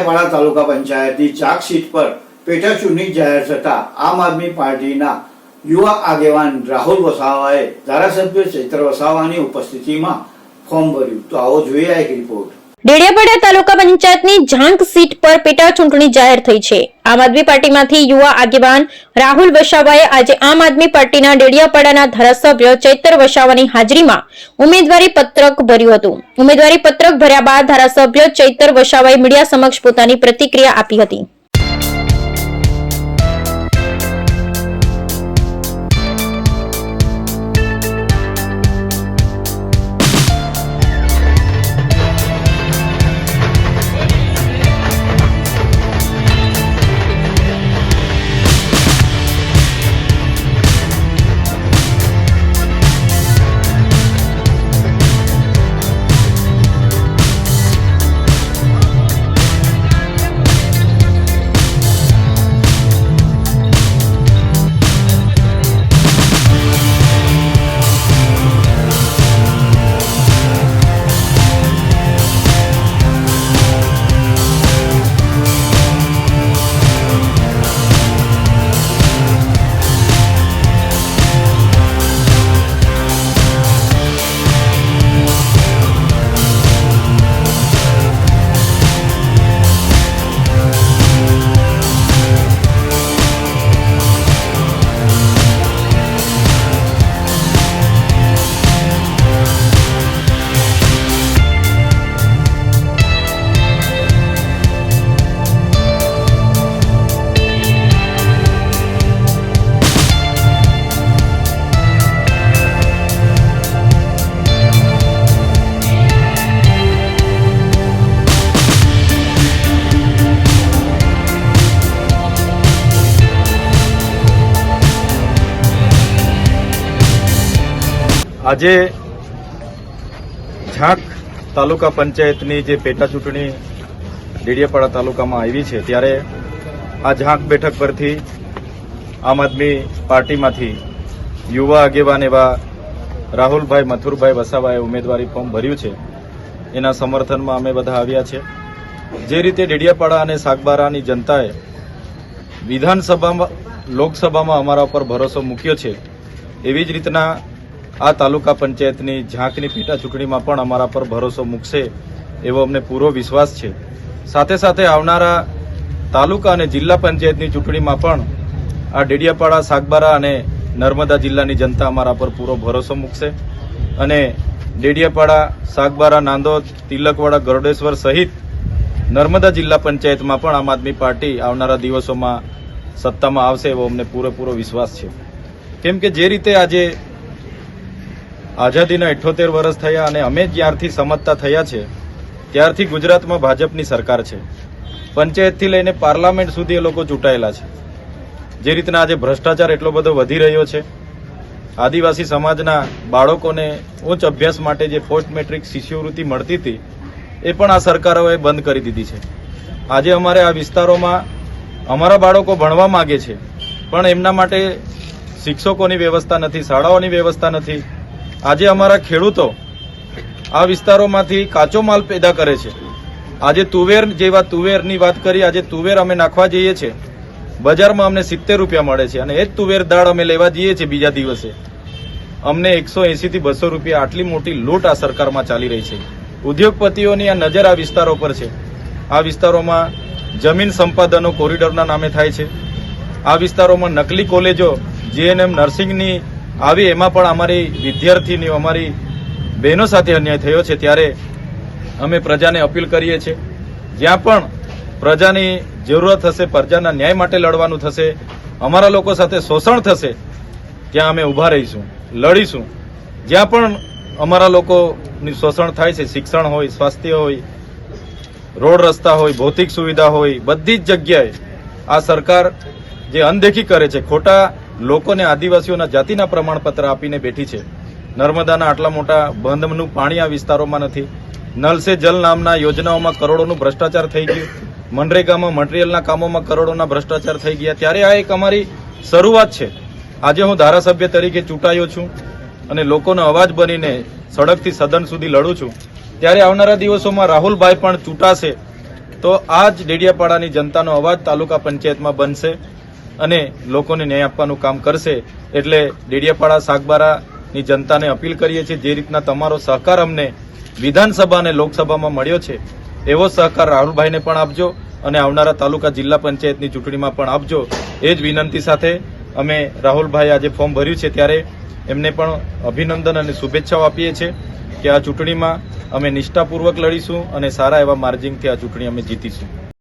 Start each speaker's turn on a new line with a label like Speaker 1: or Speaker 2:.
Speaker 1: ડેડિયાપાડા તાલુકા પંચાયતની ચાક સીટ પર પેટા ચૂંટણી જાહેર થતા આમ આદમી પાર્ટીના યુવા આગેવાન રાહુલ વસાવાએ ધારાસભ્ય ચૈત્ર વસાવાની ઉપસ્થિતિમાં ફોર્મ ભર્યું. તો આવો જોઈએ એક રિપોર્ટ.
Speaker 2: ડેડિયાપાડા તાલુકા પંચાયતની ઝાંક સીટ પર પેટા ચૂંટણી જાહેર થઈ છે. આમ આદમી પાર્ટીમાંથી યુવા આગેવાન રાહુલ વસાવાએ આજે આમ આદમી પાર્ટીના ડેડિયાપાડાના ધારાસભ્ય ચૈત્ર વસાવાની હાજરીમાં ઉમેદવારી પત્રક ભર્યું હતું. ઉમેદવારી પત્રક ભર્યા બાદ ધારાસભ્ય ચૈત્ર વસાવાએ મીડિયા સમક્ષ પોતાની પ્રતિક્રિયા આપી હતી.
Speaker 3: આજે ઝાંક તાલુકા પંચાયતની જે પેટા ચૂંટણી ડેડિયાપાડા તાલુકામાં આવી છે ત્યારે આ ઝાંક બેઠક પરથી આમ આદમી પાર્ટીમાંથી યુવા આગેવાન એવા રાહુલભાઈ મથુરભાઈ વસાવાએ ઉમેદવારી ફોર્મ ભર્યું છે. એના સમર્થનમાં અમે બધા આવ્યા છે. જે રીતે ડેડિયાપાડા અને સાગબારાની જનતાએ વિધાનસભામાં લોકસભામાં અમારા ઉપર ભરોસો મૂક્યો છે, એવી જ રીતના આ તાલુકા પંચાયતની ઝાંકની પેટા ચૂંટણીમાં પણ અમારા પર ભરોસો મૂકશે એવો અમને પૂરો વિશ્વાસ છે. સાથે સાથે આવનારા તાલુકા અને જિલ્લા પંચાયતની ચૂંટણીમાં પણ આ ડેડિયાપાડા સાગબારા અને નર્મદા જિલ્લાની જનતા અમારા પર પૂરો ભરોસો મૂકશે અને ડેડિયાપાડા સાગબારા નાંદોદ તિલકવાડા ગરોડેશ્વર સહિત નર્મદા જિલ્લા પંચાયતમાં પણ આમ આદમી પાર્ટી આવનારા દિવસોમાં સત્તામાં આવશે એવો અમને પૂરેપૂરો વિશ્વાસ છે. કેમ કે જે રીતે આજે આઝાદીના 78 વર્ષ થયા અને અમે જ્યારથી સમજતા થયા છે ત્યારથી ગુજરાતમાં ભાજપની સરકાર છે. પંચાયતથી લઈને પાર્લામેન્ટ સુધી એ લોકો ચૂંટાયેલા છે. જે રીતના આજે ભ્રષ્ટાચાર એટલો બધો વધી રહ્યો છે, આદિવાસી સમાજના બાળકોને ઉચ્ચ અભ્યાસ માટે જે પોસ્ટ મેટ્રિક શિષ્યવૃત્તિ મળતી હતી એ પણ આ સરકારોએ બંધ કરી દીધી છે. આજે અમારે આ વિસ્તારોમાં અમારા બાળકો ભણવા માંગે છે પણ એમના માટે શિક્ષકોની વ્યવસ્થા નથી, શાળાઓની વ્યવસ્થા નથી. આજે અમારા ખેડૂતો આ વિસ્તારોમાંથી કાચો માલ પેદા કરે છે. આજે તુવેર જેવા તુવેરની વાત કરી, આજે તુવેર અમે નાખવા જઈએ છીએ, બજારમાં અમને 70 રૂપિયા મળે છે અને એ જ તુવેર દાળ અમે લેવા જઈએ છીએ બીજા દિવસે અમને 180 થી 200 રૂપિયા. આટલી મોટી લૂંટ આ સરકારમાં ચાલી રહી છે. ઉદ્યોગપતિઓની આ નજર આ વિસ્તારો પર છે. આ વિસ્તારોમાં જમીન સંપાદનો કોરિડોરના નામે થાય છે. આ વિસ્તારોમાં નકલી કોલેજો JNM નર્સિંગની આવી, એમાં પણ અમારી વિદ્યાર્થીનીઓ, અમારી બહેનો સાથે અન્યાય થયો છે. ત્યારે અમે પ્રજાને અપીલ કરીએ છીએ, જ્યાં પણ પ્રજાની જરૂરત હશે, પ્રજાના ન્યાય માટે લડવાનું થશે, અમારા લોકો સાથે શોષણ થશે, ત્યાં અમે ઊભા રહીશું, લડીશું. જ્યાં પણ અમારા લોકોની શોષણ થાય છે, શિક્ષણ હોય, સ્વાસ્થ્ય હોય, રોડ રસ્તા હોય, ભૌતિક સુવિધા હોય, બધી જ જગ્યાએ આ સરકાર જે અનદેખી કરે છે, ખોટા લોકોને આદિવાસીઓના જાતિના પ્રમાણપત્ર આપીને બેઠી છે. નર્મદાના આટલા મોટા બંધનું પાણી આ વિસ્તારોમાં નથી. નલ સે જલ નામના યોજનાઓમાં કરોડોનું ભ્રષ્ટાચાર થઈ ગયું. મનરેગામાં મટીરિયલના કામોમાં કરોડોના ભ્રષ્ટાચાર થઈ ગયા. ત્યારે આ એક અમારી શરૂઆત છે. આજે હું ધારાસભ્ય તરીકે ચૂંટાયો છું અને લોકોનો અવાજ બનીને સડકથી સદન સુધી લડું છું. ત્યારે આવનારા દિવસોમાં રાહુલભાઈ પણ ચૂંટાશે તો આ જ ડેડિયાપાડાની જનતાનો અવાજ તાલુકા પંચાયતમાં બનશે અને લોકોને ન્યાય આપવાનું કામ કરશે. એટલે ડેડિયાપાડા સાગબારાની જનતાને અપીલ કરીએ છીએ, જે રીતના તમારો સહકાર અમને વિધાનસભા અને લોકસભામાં મળ્યો છે એવો સહકાર રાહુલભાઈને પણ આપજો અને આવનારા તાલુકા જિલ્લા પંચાયતની ચૂંટણીમાં પણ આપજો. એ જ વિનંતી સાથે અમે રાહુલભાઈ આજે ફોર્મ ભર્યું છે ત્યારે એમને પણ અભિનંદન અને શુભેચ્છાઓ આપીએ છીએ કે આ ચૂંટણીમાં અમે નિષ્ઠાપૂર્વક લડીશું અને સારા એવા માર્જિનથી આ ચૂંટણી અમે જીતીશું.